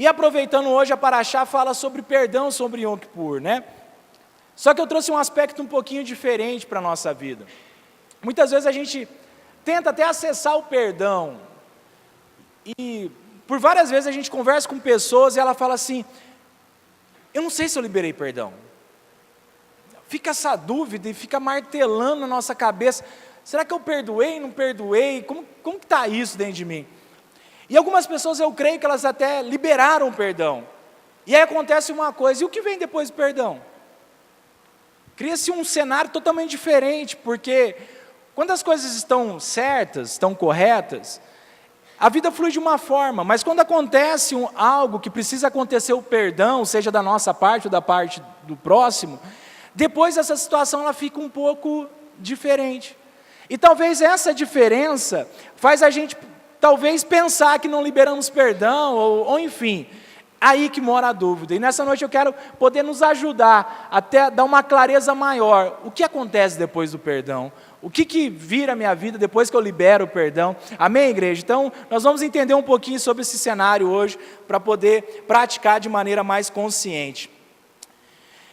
E aproveitando hoje, a Paraxá fala sobre perdão sobre Yom Kippur, né? Só que eu trouxe um aspecto um pouquinho diferente para a nossa vida. Muitas vezes a gente tenta até acessar o perdão. E por várias vezes a gente conversa com pessoas e ela fala assim, eu não sei se eu liberei perdão. Fica essa dúvida e fica martelando na nossa cabeça, será que eu perdoei, não perdoei? Como que está isso dentro de mim? E algumas pessoas eu creio que elas até liberaram o perdão. E aí acontece uma coisa, e o que vem depois do perdão? Cria-se um cenário totalmente diferente, porque quando as coisas estão certas, estão corretas, a vida flui de uma forma, mas quando acontece algo que precisa acontecer o perdão, seja da nossa parte ou da parte do próximo, depois essa situação ela fica um pouco diferente. E talvez essa diferença faz a gente talvez pensar que não liberamos perdão, ou enfim, aí que mora a dúvida. E nessa noite eu quero poder nos ajudar, até dar uma clareza maior. O que acontece depois do perdão? O que vira a minha vida depois que eu libero o perdão? Amém, igreja? Então, nós vamos entender um pouquinho sobre esse cenário hoje, para poder praticar de maneira mais consciente.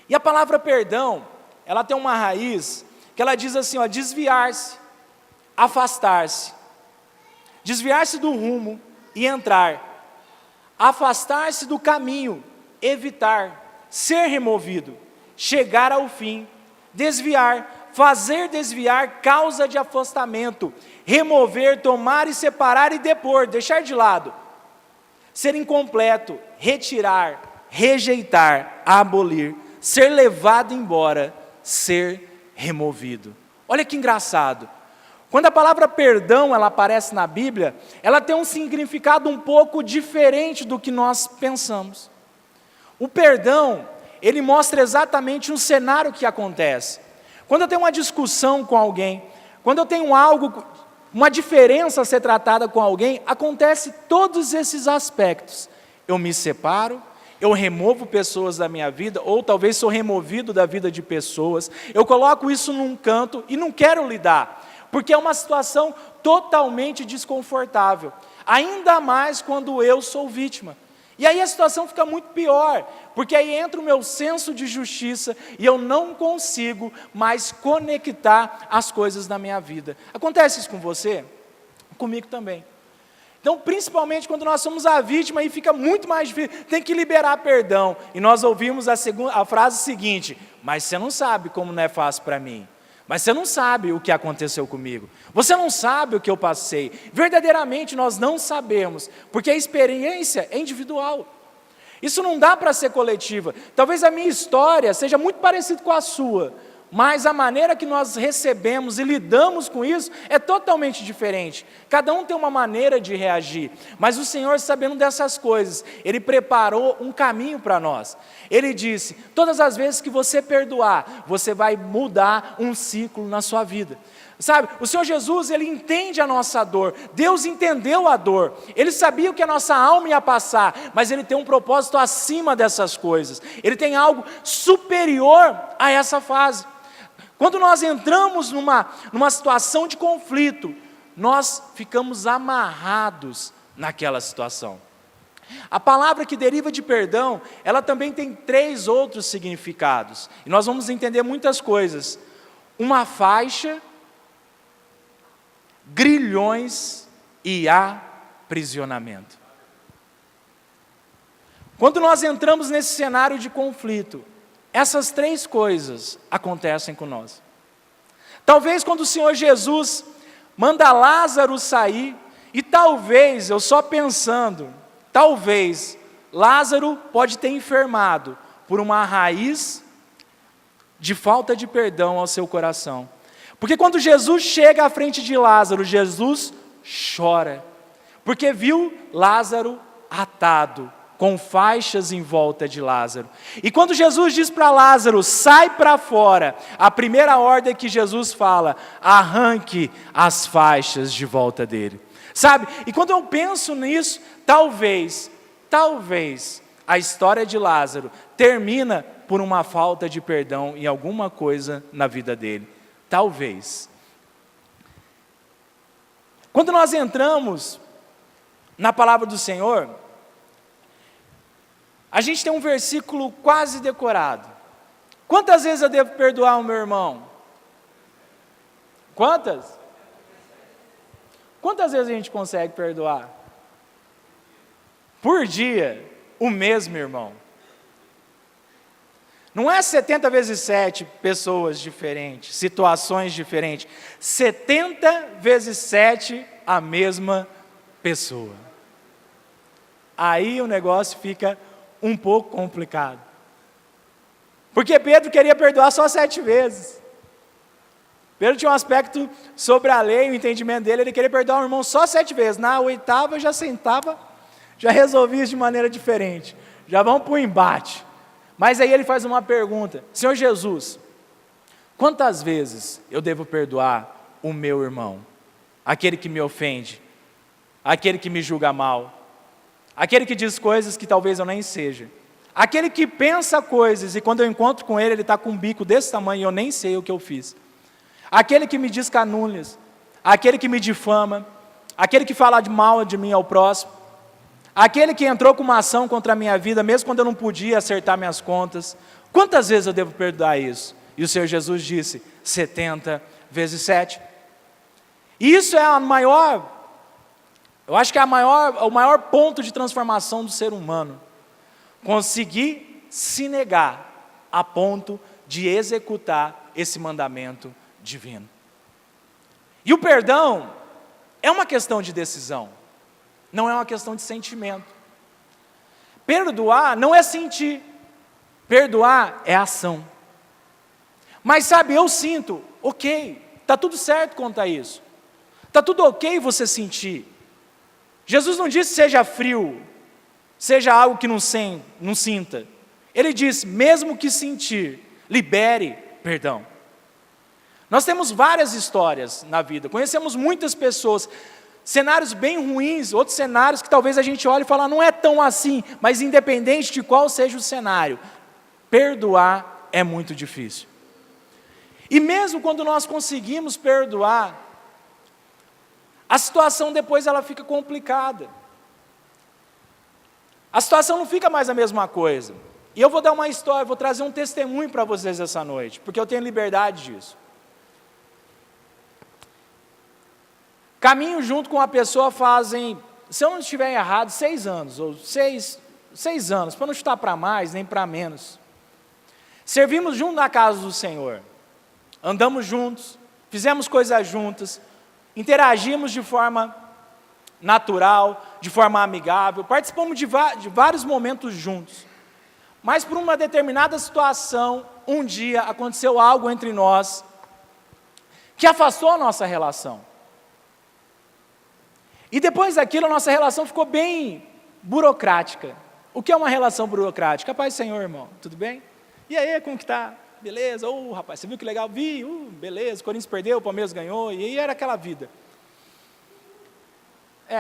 E a palavra perdão, ela tem uma raiz, que ela diz assim, ó, desviar-se, afastar-se. Desviar-se do rumo e entrar, afastar-se do caminho, evitar, ser removido, chegar ao fim, desviar, fazer desviar, causa de afastamento, remover, tomar e separar e depor, deixar de lado, ser incompleto, retirar, rejeitar, abolir, ser levado embora, ser removido. Olha que engraçado. Quando a palavra perdão ela aparece na Bíblia, ela tem um significado um pouco diferente do que nós pensamos. O perdão, ele mostra exatamente um cenário que acontece. Quando eu tenho uma discussão com alguém, quando eu tenho uma diferença a ser tratada com alguém, acontece todos esses aspectos. Eu me separo, eu removo pessoas da minha vida, ou talvez sou removido da vida de pessoas, eu coloco isso num canto e não quero lidar. Porque é uma situação totalmente desconfortável, ainda mais quando eu sou vítima. E aí a situação fica muito pior, porque aí entra o meu senso de justiça e eu não consigo mais conectar as coisas na minha vida. Acontece isso com você? Comigo também. Então, principalmente quando nós somos a vítima, aí fica muito mais difícil, tem que liberar perdão. E nós ouvimos a frase seguinte, mas você não sabe como não é fácil para mim. Mas você não sabe o que aconteceu comigo. Você não sabe o que eu passei. Verdadeiramente nós não sabemos, porque a experiência é individual. Isso não dá para ser coletiva. Talvez a minha história seja muito parecida com a sua, mas a maneira que nós recebemos e lidamos com isso é totalmente diferente. Cada um tem uma maneira de reagir, mas o Senhor, sabendo dessas coisas, Ele preparou um caminho para nós. Ele disse, todas as vezes que você perdoar, você vai mudar um ciclo na sua vida. Sabe, o Senhor Jesus, Ele entende a nossa dor, Deus entendeu a dor, Ele sabia o que a nossa alma ia passar, mas Ele tem um propósito acima dessas coisas, Ele tem algo superior a essa fase. Quando nós entramos numa situação de conflito, nós ficamos amarrados naquela situação. A palavra que deriva de perdão, ela também tem 3 outros significados, e nós vamos entender muitas coisas. Uma faixa, grilhões e aprisionamento. Quando nós entramos nesse cenário de conflito, essas 3 coisas acontecem com nós. Talvez quando o Senhor Jesus manda Lázaro sair, e talvez, eu só pensando, talvez Lázaro pode ter enfermado por uma raiz de falta de perdão ao seu coração. Porque quando Jesus chega à frente de Lázaro, Jesus chora, porque viu Lázaro atado, com faixas em volta de Lázaro. E quando Jesus diz para Lázaro, sai para fora, a primeira ordem que Jesus fala, arranque as faixas de volta dele. Sabe? E quando eu penso nisso, talvez, a história de Lázaro termina por uma falta de perdão em alguma coisa na vida dele. Talvez. Quando nós entramos na palavra do Senhor, A gente tem um versículo quase decorado. Quantas vezes eu devo perdoar o meu irmão? Quantas? Quantas vezes a gente consegue perdoar? Por dia, o mesmo irmão. Não é 70 vezes 7 pessoas diferentes, situações diferentes. 70 vezes 7 a mesma pessoa. Aí o negócio fica um pouco complicado. Porque Pedro queria perdoar só 7 vezes. Pedro tinha um aspecto sobre a lei, o entendimento dele, ele queria perdoar o irmão só 7 vezes. Na 8ª já sentava, já resolvia isso de maneira diferente. Já vamos para o embate. Mas aí ele faz uma pergunta: Senhor Jesus, quantas vezes eu devo perdoar o meu irmão? Aquele que me ofende, aquele que me julga mal, aquele que diz coisas que talvez eu nem seja, aquele que pensa coisas e quando eu encontro com ele, ele está com um bico desse tamanho e eu nem sei o que eu fiz, aquele que me diz calúnias, aquele que me difama, aquele que fala de mal de mim ao próximo, aquele que entrou com uma ação contra a minha vida, mesmo quando eu não podia acertar minhas contas. Quantas vezes eu devo perdoar isso? E o Senhor Jesus disse, 70 vezes 7. E isso é a maior, eu acho que é o maior ponto de transformação do ser humano. Conseguir se negar a ponto de executar esse mandamento divino. E o perdão é uma questão de decisão. Não é uma questão de sentimento. Perdoar não é sentir. Perdoar é ação. Mas sabe, eu sinto, ok, está tudo certo quanto a isso. Está tudo ok você sentir. Jesus não disse seja frio, seja algo que não sinta. Ele disse, mesmo que sentir, libere perdão. Nós temos várias histórias na vida, conhecemos muitas pessoas, cenários bem ruins, outros cenários que talvez a gente olhe e fale, não é tão assim, mas independente de qual seja o cenário, perdoar é muito difícil. E mesmo quando nós conseguimos perdoar, a situação depois ela fica complicada. A situação não fica mais a mesma coisa. E eu vou dar uma história, vou trazer um testemunho para vocês essa noite, porque eu tenho liberdade disso. Caminho junto com uma pessoa fazem, se eu não estiver errado, 6 anos, ou 6 anos, para não chutar para mais, nem para menos. Servimos junto na casa do Senhor, andamos juntos, fizemos coisas juntas, interagimos de forma natural, de forma amigável, participamos de vários momentos juntos. Mas por uma determinada situação, um dia aconteceu algo entre nós, que afastou a nossa relação. E depois daquilo, a nossa relação ficou bem burocrática. O que é uma relação burocrática? Paz do Senhor, irmão, tudo bem? E aí, como que tá? Beleza? Rapaz, você viu que legal? Vi, beleza, o Corinthians perdeu, o Palmeiras ganhou, e aí era aquela vida.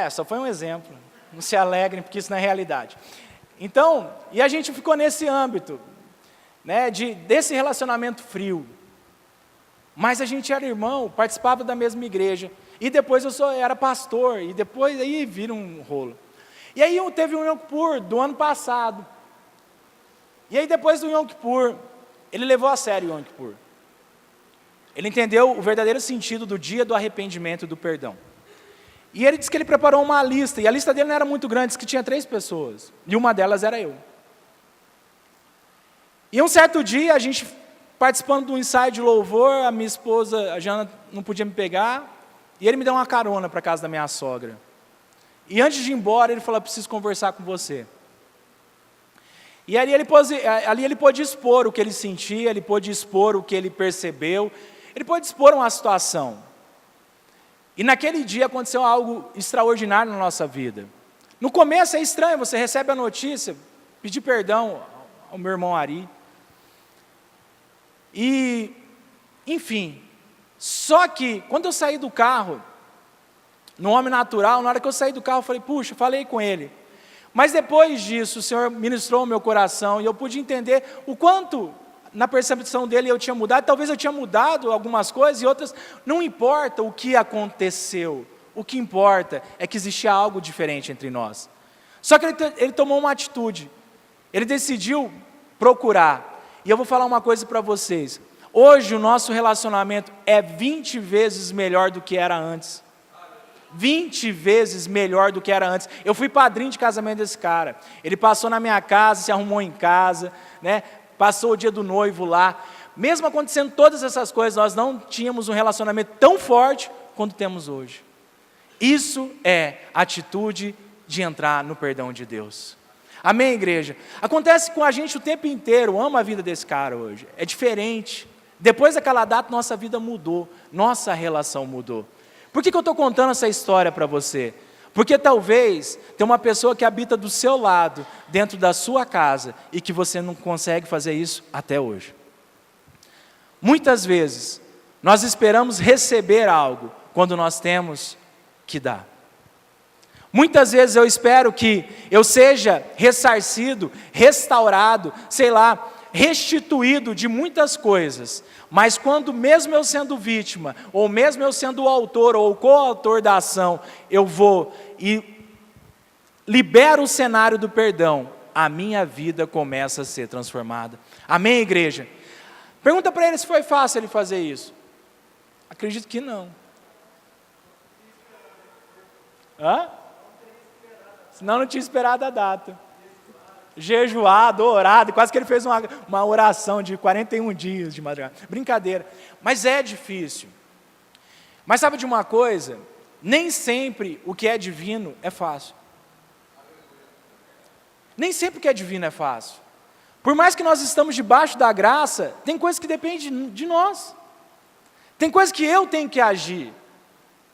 Só foi um exemplo, não se alegrem, porque isso não é realidade. Então, e a gente ficou nesse âmbito, né, desse relacionamento frio. Mas a gente era irmão, participava da mesma igreja, e depois eu era pastor, e depois aí vira um rolo. E aí teve um Yom Kippur do ano passado, e aí depois do Yom Kippur, ele levou a sério o Yom Kippur. Ele entendeu o verdadeiro sentido do dia do arrependimento e do perdão. E ele disse que ele preparou uma lista, e a lista dele não era muito grande, disse que tinha 3 pessoas, e uma delas era eu. E um certo dia, a gente participando de um ensaio de louvor, a minha esposa, a Jana, não podia me pegar, e ele me deu uma carona para a casa da minha sogra. E antes de ir embora, ele falou, preciso conversar com você. E ali ele pôde expor o que ele sentia, ele pôde expor o que ele percebeu, ele pôde expor uma situação. E naquele dia aconteceu algo extraordinário na nossa vida. No começo é estranho, você recebe a notícia, pedir perdão ao meu irmão Ari. E, enfim, só que quando eu saí do carro, no homem natural, na hora que eu saí do carro, eu falei, puxa, falei com ele. Mas depois disso, o Senhor ministrou o meu coração e eu pude entender o quanto, na percepção dele, eu tinha mudado. Talvez eu tinha mudado algumas coisas e outras. Não importa o que aconteceu, o que importa é que existia algo diferente entre nós. Só que ele tomou uma atitude. Ele decidiu procurar. E eu vou falar uma coisa para vocês. Hoje o nosso relacionamento é 20 vezes melhor do que era antes. 20 vezes melhor do que era antes. Eu fui padrinho de casamento desse cara. Ele passou na minha casa, se arrumou em casa, né? Passou o dia do noivo lá. Mesmo acontecendo todas essas coisas, nós não tínhamos um relacionamento tão forte quanto temos hoje. Isso é atitude de entrar no perdão de Deus. Amém, igreja? Acontece com a gente o tempo inteiro. Eu amo a vida desse cara hoje. É diferente. Depois daquela data, nossa vida mudou. Nossa relação mudou. Por que eu estou contando essa história para você? Porque talvez tem uma pessoa que habita do seu lado, dentro da sua casa, e que você não consegue fazer isso até hoje. Muitas vezes, nós esperamos receber algo, quando nós temos que dar. Muitas vezes eu espero que eu seja ressarcido, restaurado, sei lá, restituído de muitas coisas, mas quando mesmo eu sendo vítima, ou mesmo eu sendo o autor ou o coautor da ação, eu vou e libero o cenário do perdão, a minha vida começa a ser transformada. Amém, igreja? Pergunta para ele se foi fácil ele fazer isso. Acredito que não. Hã? Senão não tinha esperado a data. Jejuado, orado, quase que ele fez uma oração de 41 dias de madrugada. Brincadeira, mas é difícil. Mas sabe de uma coisa? Nem sempre o que é divino é fácil. Nem sempre o que é divino é fácil. Por mais que nós estamos debaixo da graça, tem coisas que dependem de nós. Tem coisas que eu tenho que agir,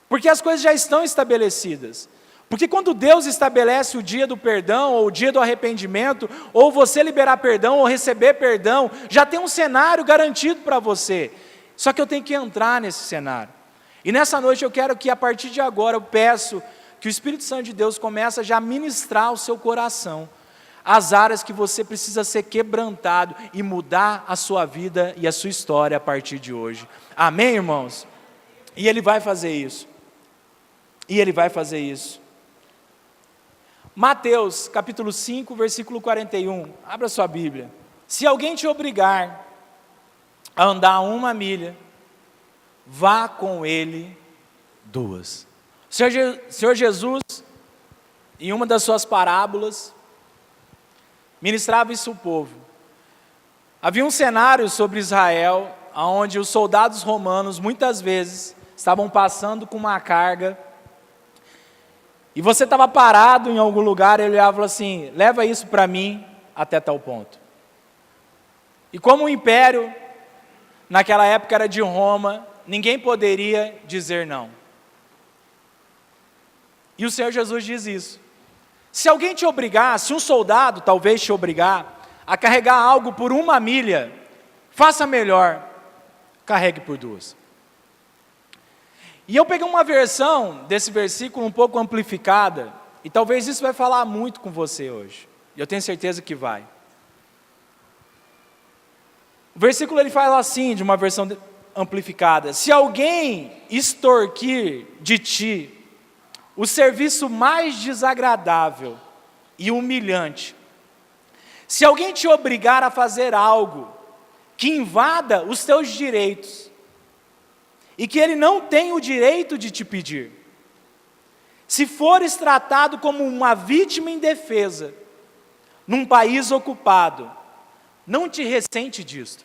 porque as coisas já estão estabelecidas. Porque quando Deus estabelece o dia do perdão, ou o dia do arrependimento, ou você liberar perdão, ou receber perdão, já tem um cenário garantido para você. Só que eu tenho que entrar nesse cenário. E nessa noite eu quero que a partir de agora eu peço que o Espírito Santo de Deus comece a já ministrar o seu coração, as áreas que você precisa ser quebrantado e mudar a sua vida e a sua história a partir de hoje. Amém, irmãos? E Ele vai fazer isso. E Ele vai fazer isso. Mateus, capítulo 5, versículo 41. Abra sua Bíblia. Se alguém te obrigar a andar 1 milha, vá com ele 2. O Senhor Jesus, em uma das suas parábolas, ministrava isso ao povo. Havia um cenário sobre Israel, onde os soldados romanos, muitas vezes, estavam passando com uma carga, e você estava parado em algum lugar, ele olhava e falava assim, leva isso para mim até tal ponto. E como o império, naquela época era de Roma, ninguém poderia dizer não. E o Senhor Jesus diz isso. Se alguém te obrigar, se um soldado talvez te obrigar a carregar algo por 1 milha, faça melhor, carregue por 2. E eu peguei uma versão desse versículo um pouco amplificada, e talvez isso vai falar muito com você hoje. E eu tenho certeza que vai. O versículo ele fala assim, de uma versão amplificada: se alguém extorquir de ti o serviço mais desagradável e humilhante, se alguém te obrigar a fazer algo que invada os teus direitos, e que ele não tem o direito de te pedir, se fores tratado como uma vítima indefesa, num país ocupado, não te ressente disto.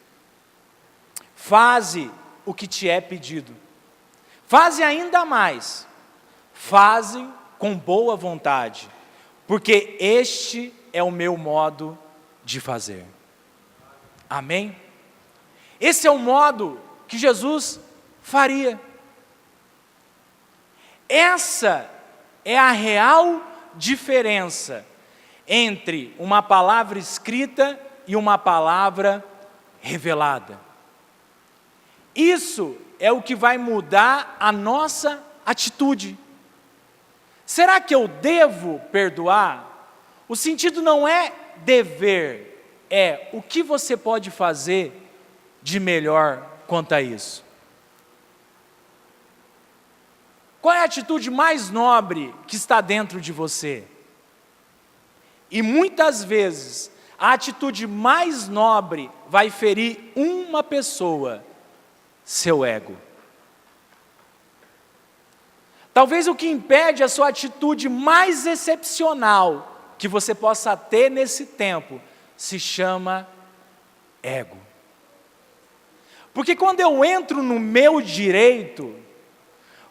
Faze o que te é pedido. Faze ainda mais. Faze com boa vontade, porque este é o meu modo de fazer. Amém? Esse é o modo que Jesus faria. Essa é a real diferença entre uma palavra escrita e uma palavra revelada. Isso é o que vai mudar a nossa atitude. Será que eu devo perdoar? O sentido não é dever, é o que você pode fazer de melhor quanto a isso. Qual é a atitude mais nobre que está dentro de você? E muitas vezes, a atitude mais nobre vai ferir uma pessoa, seu ego. Talvez o que impede a sua atitude mais excepcional que você possa ter nesse tempo se chama ego. Porque quando eu entro no meu direito,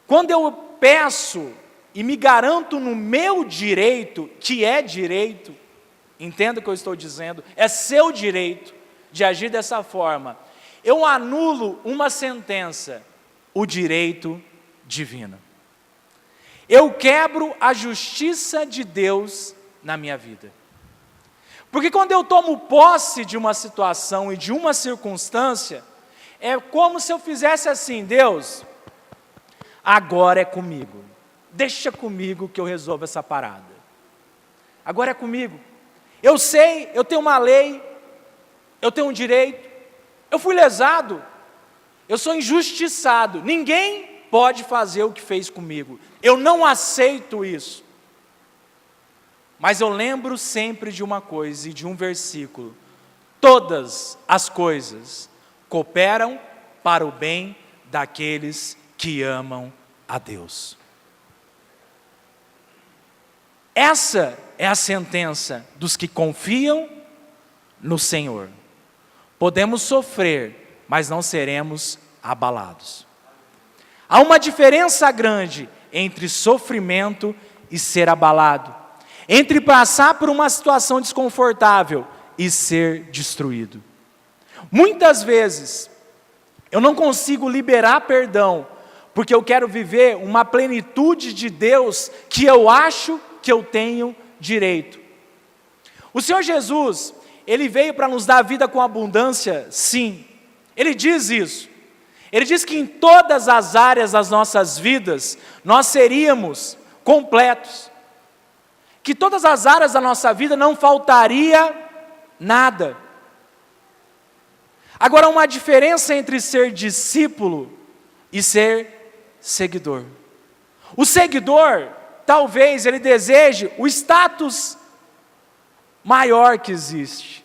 quando eu peço e me garanto no meu direito, que é direito, entenda o que eu estou dizendo, é seu direito de agir dessa forma, eu anulo uma sentença, o direito divino. Eu quebro a justiça de Deus na minha vida. Porque quando eu tomo posse de uma situação e de uma circunstância, é como se eu fizesse assim: Deus, agora é comigo. Deixa comigo que eu resolvo essa parada. Agora é comigo. Eu sei, eu tenho uma lei, eu tenho um direito, eu fui lesado, eu sou injustiçado, ninguém pode fazer o que fez comigo. Eu não aceito isso. Mas eu lembro sempre de uma coisa e de um versículo: todas as coisas cooperam para o bem daqueles que amam a Deus. Essa é a sentença dos que confiam no Senhor. Podemos sofrer, mas não seremos abalados. Há uma diferença grande entre sofrimento e ser abalado, entre passar por uma situação desconfortável e ser destruído. Muitas vezes, eu não consigo liberar perdão, porque eu quero viver uma plenitude de Deus que eu acho que eu tenho direito. O Senhor Jesus, Ele veio para nos dar vida com abundância, sim. Ele diz isso. Ele diz que em todas as áreas das nossas vidas, nós seríamos completos. Que todas as áreas da nossa vida não faltaria nada. Agora, uma diferença entre ser discípulo e ser seguidor. O seguidor, talvez ele deseje o status maior que existe,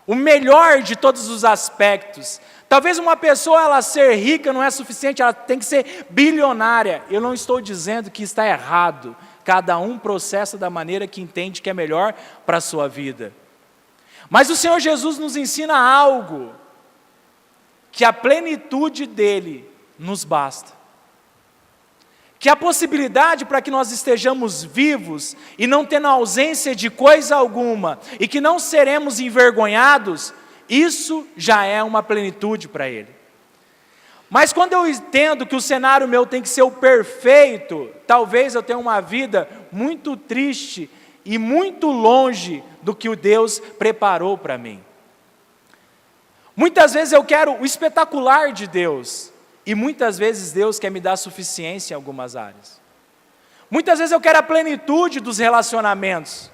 o melhor de todos os aspectos. Talvez uma pessoa, ela ser rica não é suficiente, ela tem que ser bilionária. Eu não estou dizendo que está errado, cada um processa da maneira que entende que é melhor para a sua vida. Mas o Senhor Jesus nos ensina algo, que a plenitude dEle nos basta. Que a possibilidade para que nós estejamos vivos e não tendo ausência de coisa alguma, e que não seremos envergonhados, isso já é uma plenitude para Ele. Mas quando eu entendo que o cenário meu tem que ser o perfeito, talvez eu tenha uma vida muito triste e muito longe do que o Deus preparou para mim. Muitas vezes eu quero o espetacular de Deus, e muitas vezes Deus quer me dar suficiência em algumas áreas. Muitas vezes eu quero a plenitude dos relacionamentos.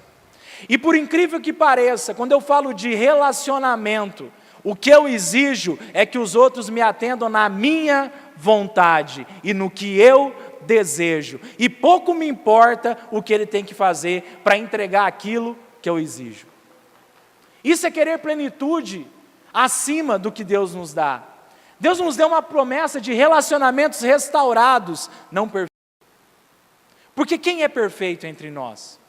E por incrível que pareça, quando eu falo de relacionamento, o que eu exijo é que os outros me atendam na minha vontade e no que eu desejo. E pouco me importa o que ele tem que fazer para entregar aquilo que eu exijo. Isso é querer plenitude acima do que Deus nos dá. Deus nos deu uma promessa de relacionamentos restaurados, não perfeitos. Porque quem é perfeito entre nós?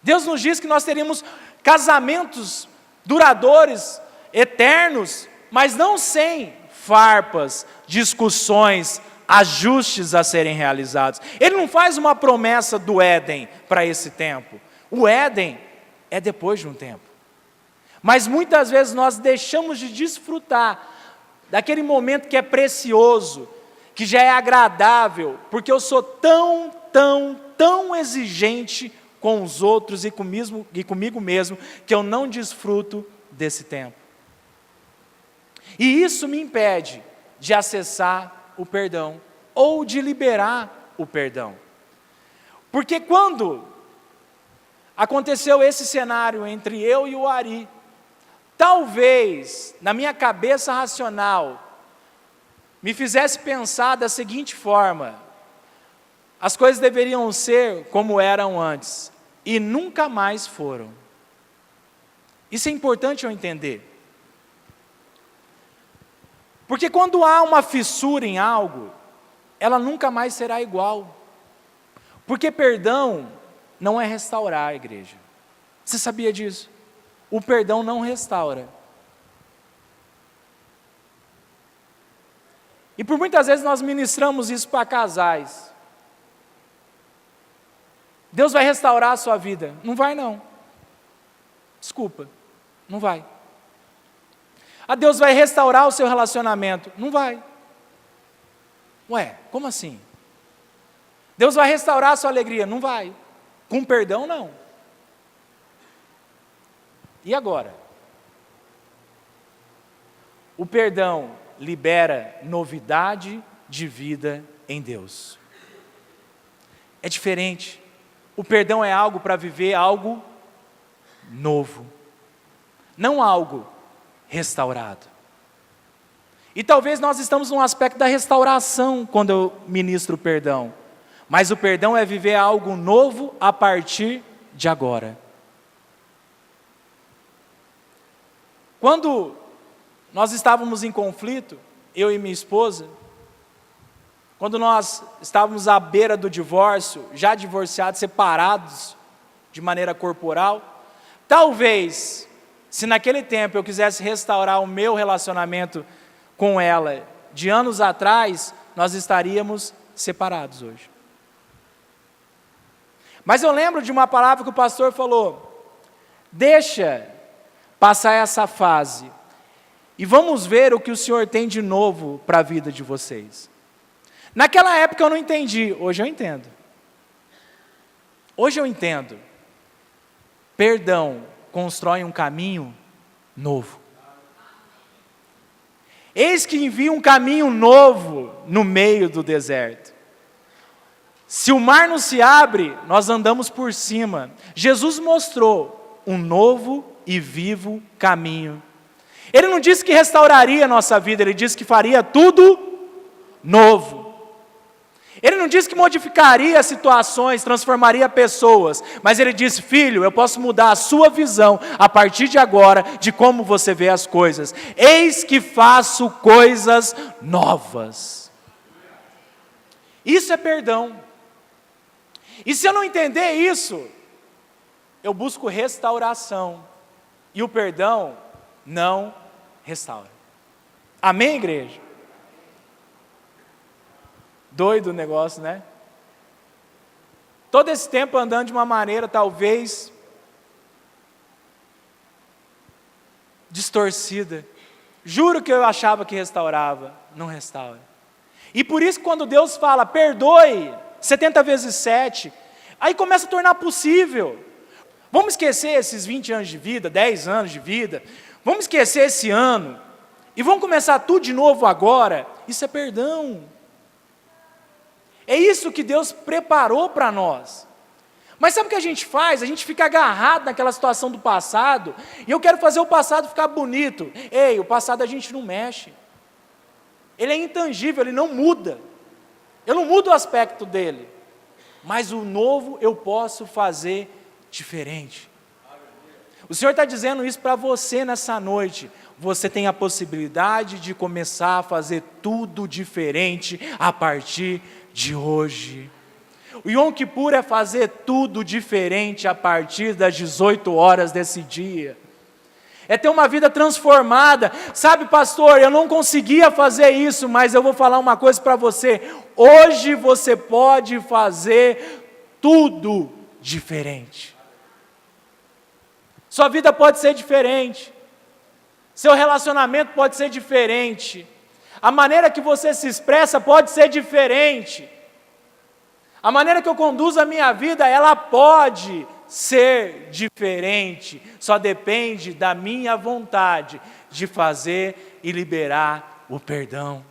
Deus nos diz que nós teríamos casamentos duradouros, eternos, mas não sem farpas, discussões, ajustes a serem realizados. Ele não faz uma promessa do Éden para esse tempo. O Éden é depois de um tempo. Mas muitas vezes nós deixamos de desfrutar daquele momento que é precioso, que já é agradável, porque eu sou tão exigente com os outros e comigo mesmo, que eu não desfruto desse tempo. E isso me impede de acessar o perdão, ou de liberar o perdão. Porque quando aconteceu esse cenário entre eu e o Ari, talvez, na minha cabeça racional, me fizesse pensar da seguinte forma: as coisas deveriam ser como eram antes, e nunca mais foram. Isso é importante eu entender. Porque quando há uma fissura em algo, ela nunca mais será igual. Porque perdão não é restaurar a igreja. Você sabia disso? O perdão não restaura. E por muitas vezes nós ministramos isso para casais. Deus vai restaurar a sua vida. Não vai não. Desculpa, não vai. Deus vai restaurar o seu relacionamento. Não vai. Ué, como assim? Deus vai restaurar a sua alegria. Não vai. Com perdão, não. E agora? O perdão libera novidade de vida em Deus. É diferente. O perdão é algo para viver algo novo. Não algo restaurado. E talvez nós estamos num aspecto da restauração quando eu ministro o perdão. Mas o perdão é viver algo novo a partir de agora. Quando nós estávamos em conflito, eu e minha esposa, quando nós estávamos à beira do divórcio, já divorciados, separados de maneira corporal, talvez, se naquele tempo eu quisesse restaurar o meu relacionamento com ela, de anos atrás, nós estaríamos separados hoje. Mas eu lembro de uma palavra que o pastor falou: deixa passar essa fase, e vamos ver o que o Senhor tem de novo para a vida de vocês. Naquela época eu não entendi, hoje eu entendo. Hoje eu entendo. Perdão constrói um caminho novo. Eis que envia um caminho novo no meio do deserto. Se o mar não se abre, nós andamos por cima. Jesus mostrou um novo e vivo caminho. Ele não disse que restauraria a nossa vida, ele disse que faria tudo novo. Ele não disse que modificaria situações, transformaria pessoas, mas ele disse: filho, eu posso mudar a sua visão a partir de agora de como você vê as coisas. Eis que faço coisas novas. Isso é perdão. E se eu não entender isso, eu busco restauração. E o perdão não restaura. Amém, igreja? Doido o negócio, né? Todo esse tempo andando de uma maneira talvez distorcida. Juro que eu achava que restaurava, não restaura. E por isso quando Deus fala, perdoe 70 vezes 7, aí começa a tornar possível. Vamos esquecer esses 20 anos de vida, 10 anos de vida, vamos esquecer esse ano, e vamos começar tudo de novo agora. Isso é perdão. É isso que Deus preparou para nós. Mas sabe o que a gente faz? A gente fica agarrado naquela situação do passado, e eu quero fazer o passado ficar bonito. Ei, o passado a gente não mexe. Ele é intangível, ele não muda. Eu não mudo o aspecto dele. Mas o novo eu posso fazer diferente. O Senhor está dizendo isso para você nessa noite. Você tem a possibilidade de começar a fazer tudo diferente a partir de hoje. O Yom Kippur é fazer tudo diferente a partir das 18 horas desse dia. É ter uma vida transformada. Sabe, pastor, eu não conseguia fazer isso, mas eu vou falar uma coisa para você. Hoje você pode fazer tudo diferente. Sua vida pode ser diferente. Seu relacionamento pode ser diferente. A maneira que você se expressa pode ser diferente. A maneira que eu conduzo a minha vida, ela pode ser diferente. Só depende da minha vontade de fazer e liberar o perdão.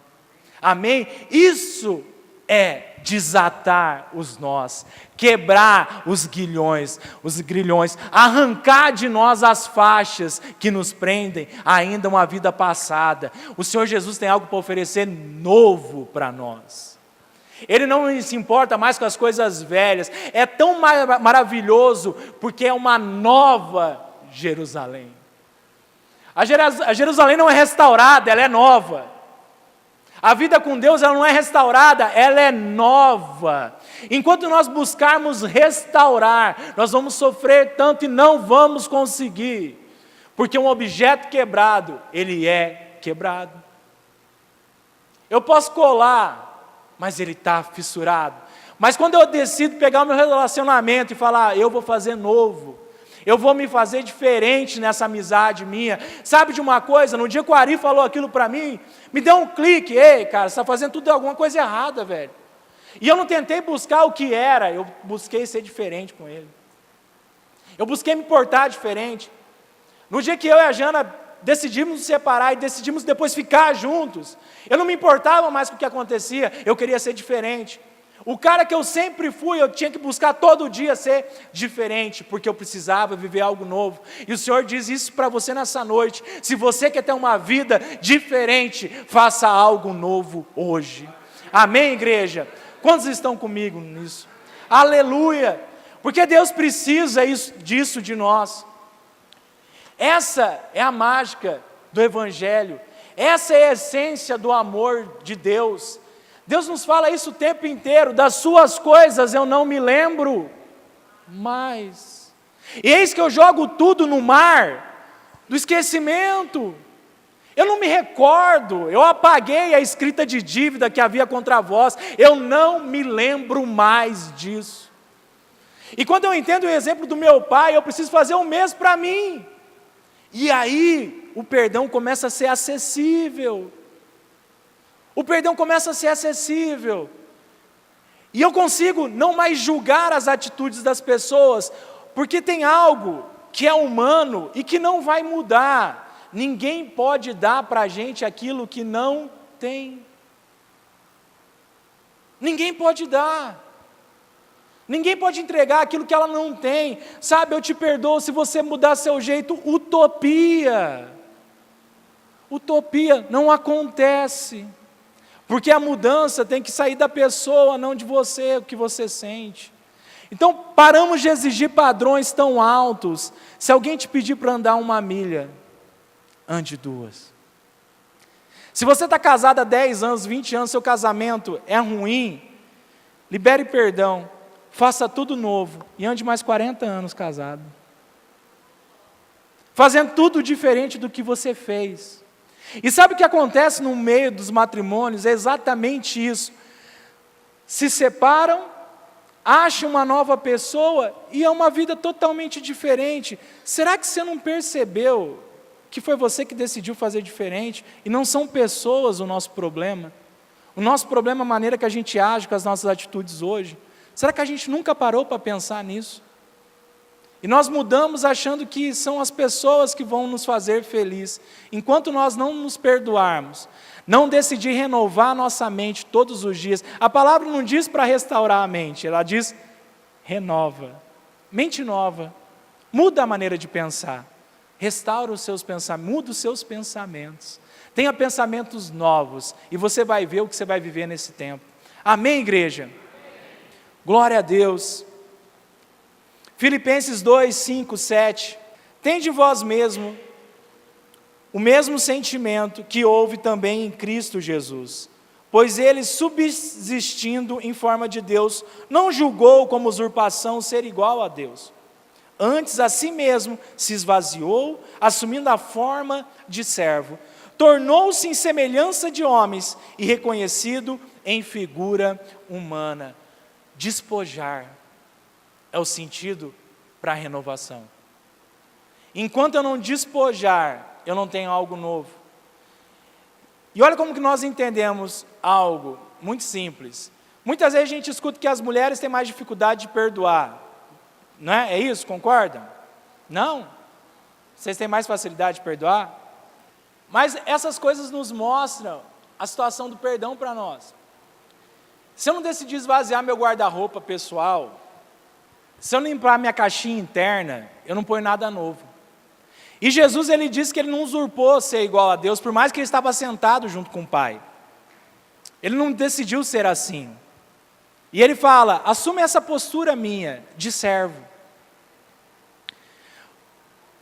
Amém? Isso é desatar os nós, quebrar os grilhões, arrancar de nós as faixas que nos prendem ainda uma vida passada. O Senhor Jesus tem algo para oferecer novo para nós. Ele não se importa mais com as coisas velhas. É tão maravilhoso porque é uma nova Jerusalém. A Jerusalém não é restaurada, ela é nova. A vida com Deus, ela não é restaurada, ela é nova. Enquanto nós buscarmos restaurar, nós vamos sofrer tanto e não vamos conseguir. Porque um objeto quebrado, ele é quebrado. Eu posso colar, mas ele está fissurado. Mas quando eu decido pegar o meu relacionamento e falar, eu vou fazer novo, eu vou me fazer diferente nessa amizade minha. Sabe de uma coisa? No dia que o Ari falou aquilo para mim, me deu um clique. Ei, cara, você está fazendo tudo alguma coisa errada, velho. E eu não tentei buscar o que era, eu busquei ser diferente com ele. Eu busquei me portar diferente. No dia que eu e a Jana decidimos nos separar e decidimos depois ficar juntos, eu não me importava mais com o que acontecia, eu queria ser diferente. O cara que eu sempre fui, eu tinha que buscar todo dia ser diferente, porque eu precisava viver algo novo. E o Senhor diz isso para você nessa noite: se você quer ter uma vida diferente, faça algo novo hoje. Amém, igreja? Quantos estão comigo nisso? Aleluia! Porque Deus precisa disso de nós. Essa é a mágica do Evangelho, essa é a essência do amor de Deus. Deus nos fala isso o tempo inteiro: das suas coisas eu não me lembro mais. E eis que eu jogo tudo no mar do esquecimento. Eu não me recordo, eu apaguei a escrita de dívida que havia contra vós, eu não me lembro mais disso. E quando eu entendo o exemplo do meu pai, eu preciso fazer o mesmo para mim. E aí, o perdão começa a ser acessível. O perdão começa a ser acessível. E eu consigo não mais julgar as atitudes das pessoas, porque tem algo que é humano e que não vai mudar. Ninguém pode dar para a gente aquilo que não tem. Ninguém pode dar. Ninguém pode entregar aquilo que ela não tem. Sabe, eu te perdoo se você mudar seu jeito. Utopia. Utopia não acontece. Porque a mudança tem que sair da pessoa, não de você, o que você sente. Então, paramos de exigir padrões tão altos. Se alguém te pedir para andar 1 milha, ande 2. Se você está casado há 10 anos, 20 anos, seu casamento é ruim, libere perdão, faça tudo novo e ande mais 40 anos casado. Fazendo tudo diferente do que você fez. E sabe o que acontece no meio dos matrimônios? É exatamente isso. Se separam, acham uma nova pessoa e é uma vida totalmente diferente. Será que você não percebeu que foi você que decidiu fazer diferente? E não são pessoas o nosso problema. O nosso problema é a maneira que a gente age com as nossas atitudes hoje. Será que a gente nunca parou para pensar nisso? E nós mudamos achando que são as pessoas que vão nos fazer feliz. Enquanto nós não nos perdoarmos, não decidir renovar nossa mente todos os dias. A palavra não diz para restaurar a mente, ela diz renova. Mente nova, muda a maneira de pensar. Restaura os seus pensamentos, muda os seus pensamentos. Tenha pensamentos novos e você vai ver o que você vai viver nesse tempo. Amém, igreja? Glória a Deus. Filipenses 2, 5, 7. Tende vós mesmo o mesmo sentimento que houve também em Cristo Jesus, pois ele, subsistindo em forma de Deus, não julgou como usurpação ser igual a Deus. Antes, a si mesmo se esvaziou, assumindo a forma de servo. Tornou-se em semelhança de homens e reconhecido em figura humana. Despojar é o sentido para a renovação. Enquanto eu não despojar, eu não tenho algo novo. E olha como que nós entendemos algo muito simples. Muitas vezes a gente escuta que as mulheres têm mais dificuldade de perdoar. Não é? É isso? Concordam? Não? Vocês têm mais facilidade de perdoar? Mas essas coisas nos mostram a situação do perdão para nós. Se eu não decidir esvaziar meu guarda-roupa pessoal, se eu não limpar minha caixinha interna, eu não ponho nada novo. E Jesus, ele disse que ele não usurpou ser igual a Deus, por mais que ele estava sentado junto com o Pai. Ele não decidiu ser assim. E ele fala, assume essa postura minha, de servo.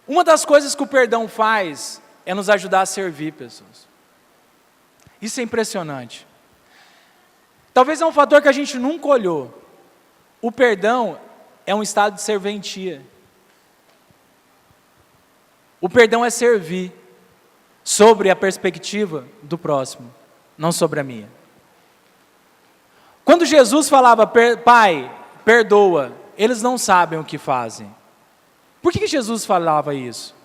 Uma das coisas que o perdão faz, é nos ajudar a servir pessoas. Isso é impressionante. Talvez é um fator que a gente nunca olhou. O perdão é um estado de serventia. O perdão é servir sobre a perspectiva do próximo, não sobre a minha. Quando Jesus falava, Pai, perdoa, eles não sabem o que fazem. Por que Jesus falava isso?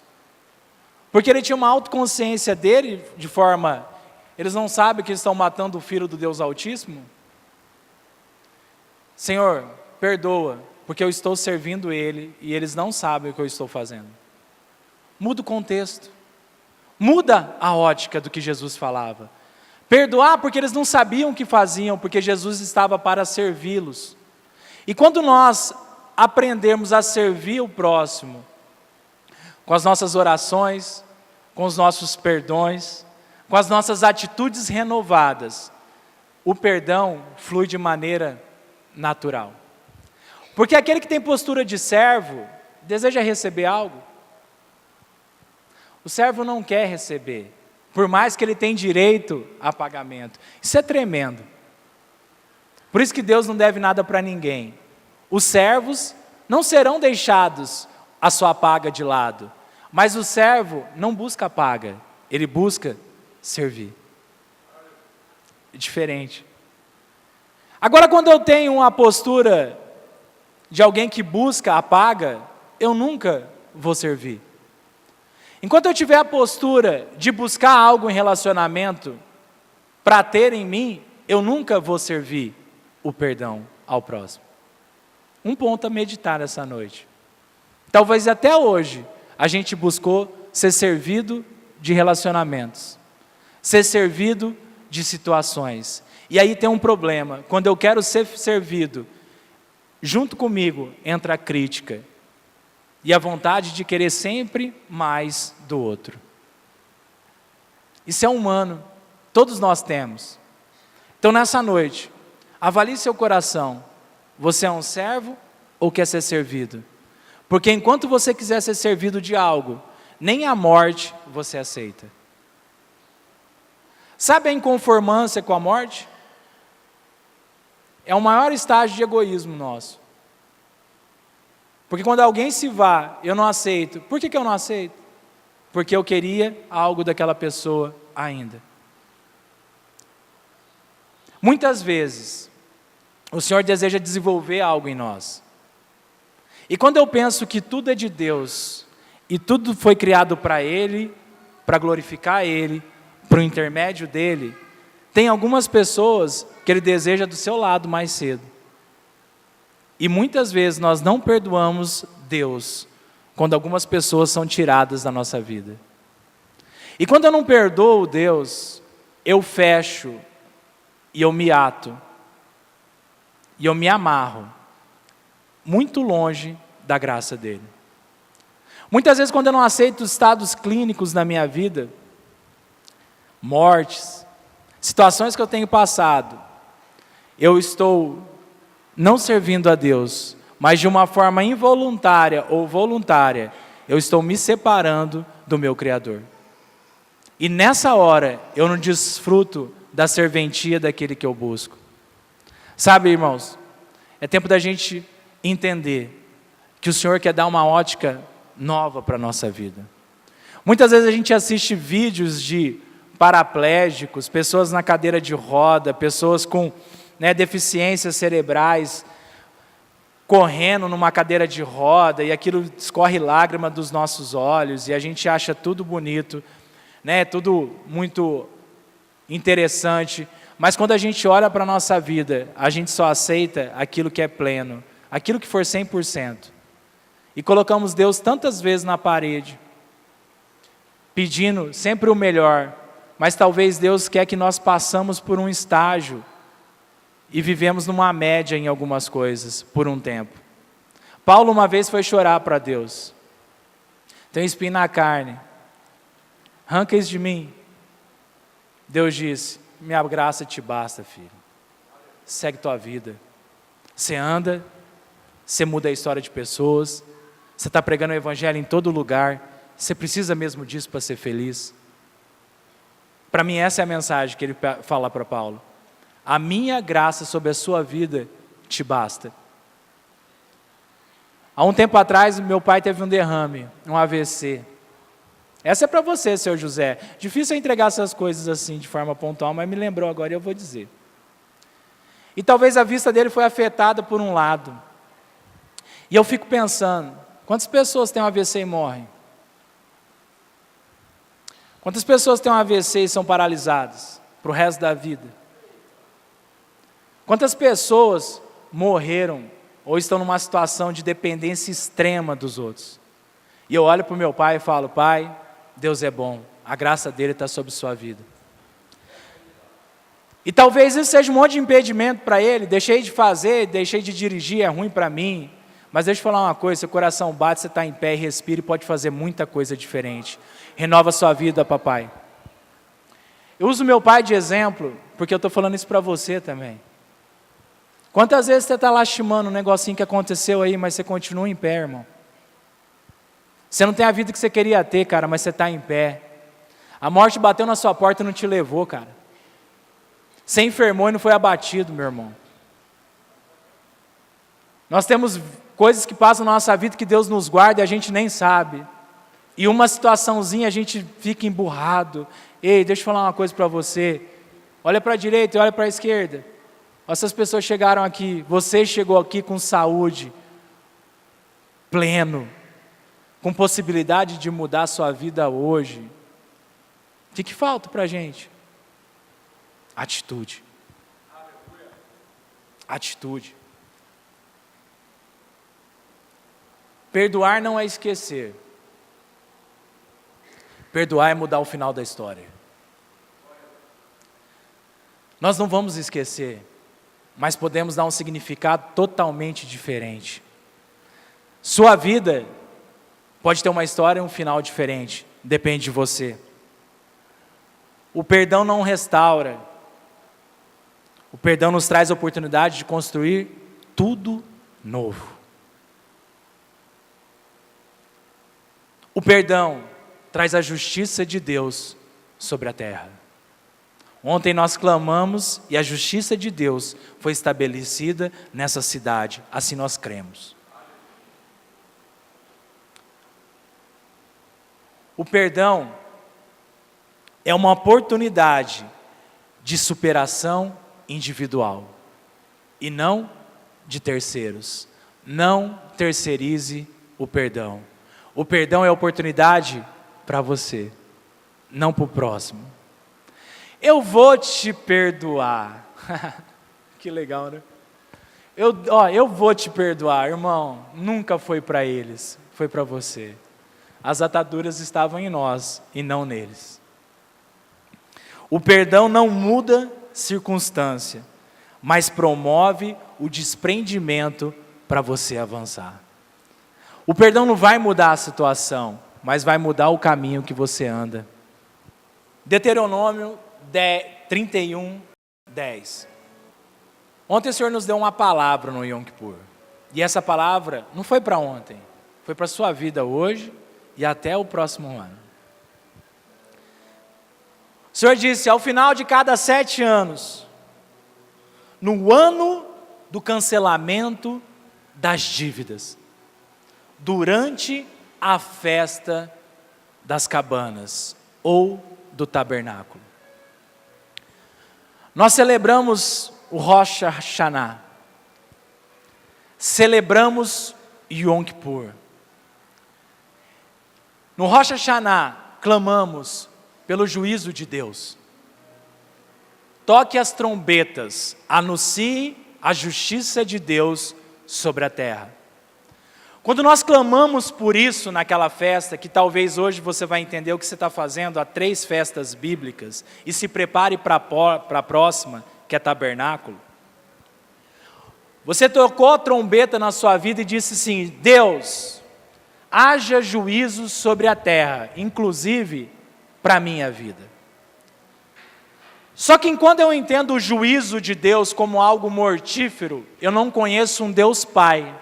Porque ele tinha uma autoconsciência dele, de forma, eles não sabem que estão matando o Filho do Deus Altíssimo? Senhor, perdoa, porque eu estou servindo ele e eles não sabem o que eu estou fazendo. Muda o contexto. Muda a ótica do que Jesus falava. Perdoar porque eles não sabiam o que faziam, porque Jesus estava para servi-los. E quando nós aprendermos a servir o próximo, com as nossas orações, com os nossos perdões, com as nossas atitudes renovadas, o perdão flui de maneira natural. Porque aquele que tem postura de servo, deseja receber algo. O servo não quer receber, por mais que ele tenha direito a pagamento. Isso é tremendo. Por isso que Deus não deve nada para ninguém. Os servos não serão deixados a sua paga de lado, mas o servo não busca paga, ele busca servir. É diferente. Agora, quando eu tenho uma postura de alguém que busca a paga, eu nunca vou servir. Enquanto eu tiver a postura de buscar algo em relacionamento para ter em mim, eu nunca vou servir o perdão ao próximo. Um ponto a meditar essa noite. Talvez até hoje a gente buscou ser servido de relacionamentos, ser servido de situações. E aí tem um problema. Quando eu quero ser servido, junto comigo entra a crítica e a vontade de querer sempre mais do outro. Isso é humano, todos nós temos. Então nessa noite, avalie seu coração. Você é um servo ou quer ser servido? Porque enquanto você quiser ser servido de algo, nem a morte você aceita. Sabe a inconformância com a morte? É o maior estágio de egoísmo nosso. Porque quando alguém se vá, eu não aceito. Por que eu não aceito? Porque eu queria algo daquela pessoa ainda. Muitas vezes, o Senhor deseja desenvolver algo em nós. E quando eu penso que tudo é de Deus, e tudo foi criado para Ele, para glorificar Ele, para o intermédio dEle, tem algumas pessoas que Ele deseja do seu lado mais cedo. E muitas vezes nós não perdoamos Deus quando algumas pessoas são tiradas da nossa vida. E quando eu não perdoo Deus, eu fecho e eu me ato e eu me amarro muito longe da graça dele. Muitas vezes quando eu não aceito os estados clínicos na minha vida, mortes, situações que eu tenho passado, eu estou não servindo a Deus, mas de uma forma involuntária ou voluntária, eu estou me separando do meu Criador. E nessa hora, eu não desfruto da serventia daquele que eu busco. Sabe, irmãos, é tempo da gente entender que o Senhor quer dar uma ótica nova para a nossa vida. Muitas vezes a gente assiste vídeos de paraplégicos, pessoas na cadeira de roda, pessoas com deficiências cerebrais, correndo numa cadeira de roda, e aquilo escorre lágrima dos nossos olhos, e a gente acha tudo bonito, tudo muito interessante, mas quando a gente olha para a nossa vida, a gente só aceita aquilo que é pleno, aquilo que for 100%, e colocamos Deus tantas vezes na parede, pedindo sempre o melhor, mas talvez Deus quer que nós passamos por um estágio, e vivemos numa média em algumas coisas, por um tempo. Paulo uma vez foi chorar para Deus. Tem espinho na carne. Arranca isso de mim. Deus disse, minha graça te basta, filho. Segue tua vida. Você anda, você muda a história de pessoas, você está pregando o evangelho em todo lugar, você precisa mesmo disso para ser feliz? Para mim essa é a mensagem que ele fala para Paulo. A minha graça sobre a sua vida te basta. Há um tempo atrás, meu pai teve um derrame, um AVC. Essa é para você, seu José. Difícil é entregar essas coisas assim, de forma pontual, mas me lembrou agora e eu vou dizer. E talvez a vista dele foi afetada por um lado. E eu fico pensando, quantas pessoas têm um AVC e morrem? Quantas pessoas têm um AVC e são paralisadas para o resto da vida? Quantas pessoas morreram ou estão numa situação de dependência extrema dos outros? E eu olho para o meu pai e falo, pai, Deus é bom, a graça dele está sobre sua vida. E talvez isso seja um monte de impedimento para ele, deixei de fazer, deixei de dirigir, é ruim para mim. Mas deixa eu falar uma coisa, seu coração bate, você está em pé e respira e pode fazer muita coisa diferente. Renova a sua vida, papai. Eu uso meu pai de exemplo, porque eu estou falando isso para você também. Quantas vezes você está lastimando um negocinho que aconteceu aí, mas você continua em pé, irmão? Você não tem a vida que você queria ter, cara, mas você está em pé. A morte bateu na sua porta e não te levou, cara. Você enfermou e não foi abatido, meu irmão. Nós temos coisas que passam na nossa vida que Deus nos guarda e a gente nem sabe. E uma situaçãozinha a gente fica emburrado. Ei, deixa eu falar uma coisa para você. Olha para a direita e olha para a esquerda. Essas pessoas chegaram aqui, você chegou aqui com saúde, pleno, com possibilidade de mudar a sua vida hoje. O que falta para a gente? Atitude. Atitude. Perdoar não é esquecer. Perdoar é mudar o final da história. Nós não vamos esquecer, mas podemos dar um significado totalmente diferente. Sua vida pode ter uma história e um final diferente, depende de você. O perdão não restaura. O perdão nos traz a oportunidade de construir tudo novo. O perdão traz a justiça de Deus sobre a terra. Ontem nós clamamos e a justiça de Deus foi estabelecida nessa cidade, assim nós cremos. O perdão é uma oportunidade de superação individual e não de terceiros. Não terceirize o perdão. O perdão é oportunidade para você, não para o próximo. Eu vou te perdoar. Que legal, né? Eu vou te perdoar, irmão. Nunca foi para eles, foi para você. As ataduras estavam em nós e não neles. O perdão não muda circunstância, mas promove o desprendimento para você avançar. O perdão não vai mudar a situação, mas vai mudar o caminho que você anda. Deuteronômio 31, 10. Ontem o Senhor nos deu uma palavra no Yom Kippur. E essa palavra não foi para ontem, foi para a sua vida hoje e até o próximo ano. O Senhor disse, ao final de cada 7 anos, no ano do cancelamento das dívidas, durante a festa das cabanas ou do tabernáculo. Nós celebramos o Rosh Hashanah, celebramos Yom Kippur. No Rosh Hashanah, clamamos pelo juízo de Deus. Toque as trombetas, anuncie a justiça de Deus sobre a terra. Quando nós clamamos por isso naquela festa, que talvez hoje você vai entender o que você está fazendo há 3 festas bíblicas, e se prepare para a próxima, que é tabernáculo. Você tocou a trombeta na sua vida e disse assim, Deus, haja juízo sobre a terra, inclusive para a minha vida. Só que enquanto eu entendo o juízo de Deus como algo mortífero, eu não conheço um Deus Pai.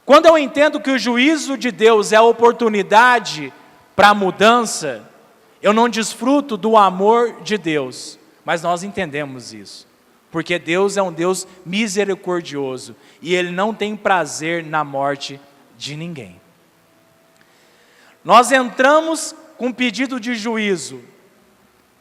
Quando eu entendo que o juízo de Deus é a oportunidade para a mudança, eu não desfruto do amor de Deus, mas nós entendemos isso, porque Deus é um Deus misericordioso, e Ele não tem prazer na morte de ninguém. Nós entramos com pedido de juízo,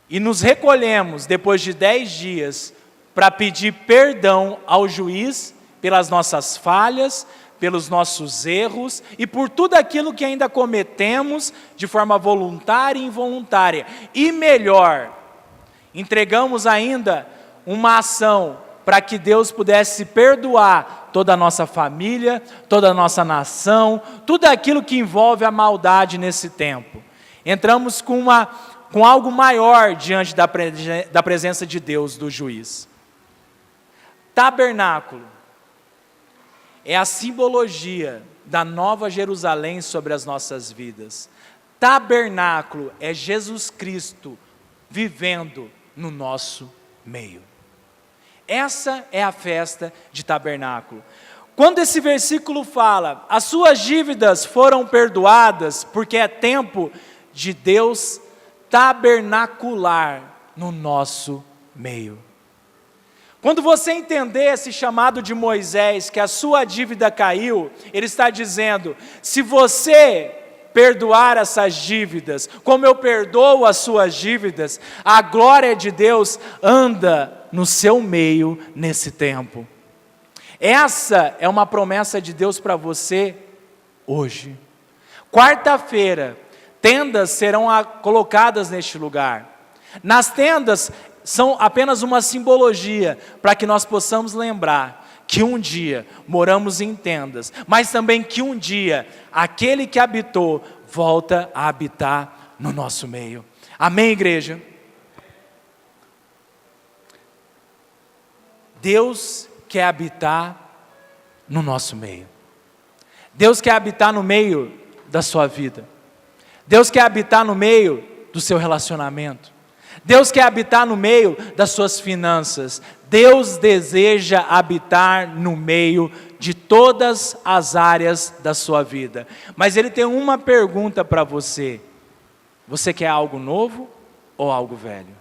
e nos recolhemos depois de 10 dias, para pedir perdão ao juiz, pelas nossas falhas, pelos nossos erros e por tudo aquilo que ainda cometemos de forma voluntária e involuntária. E melhor, entregamos ainda uma ação para que Deus pudesse perdoar toda a nossa família, toda a nossa nação, tudo aquilo que envolve a maldade nesse tempo. Entramos com algo maior diante da presença de Deus, do juiz. Tabernáculo é a simbologia da Nova Jerusalém sobre as nossas vidas. Tabernáculo é Jesus Cristo vivendo no nosso meio. Essa é a festa de tabernáculo. Quando esse versículo fala, as suas dívidas foram perdoadas, porque é tempo de Deus tabernacular no nosso meio. Quando você entender esse chamado de Moisés, que a sua dívida caiu, ele está dizendo, se você perdoar essas dívidas, como eu perdoo as suas dívidas, a glória de Deus anda no seu meio nesse tempo. Essa é uma promessa de Deus para você hoje. Quarta-feira, tendas serão colocadas neste lugar. Nas tendas, são apenas uma simbologia para que nós possamos lembrar que um dia moramos em tendas, mas também que um dia aquele que habitou volta a habitar no nosso meio. Amém, igreja? Deus quer habitar no nosso meio. Deus quer habitar no meio da sua vida. Deus quer habitar no meio do seu relacionamento. Deus quer habitar no meio das suas finanças. Deus deseja habitar no meio de todas as áreas da sua vida. Mas Ele tem uma pergunta para você. Você quer algo novo ou algo velho?